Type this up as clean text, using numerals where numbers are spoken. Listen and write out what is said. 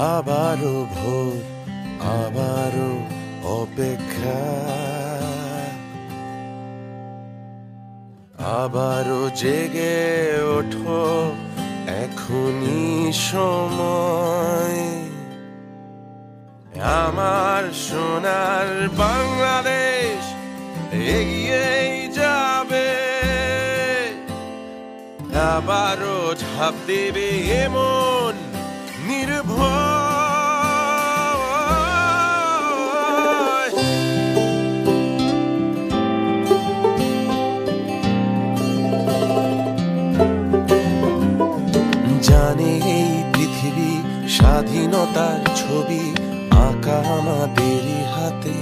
আবারও ভোর, আবারও অপেক্ষা, আবারও জেগে ওঠো, এখনই সময়। আমার সোনার বাংলাদেশ এগিয়েই যাবে, আবারও ঝাঁপ দেবে এমন নির্ভয়। জানে এই পৃথিবী স্বাধীনতার ছবি আঁকা আমাদেরই হাতে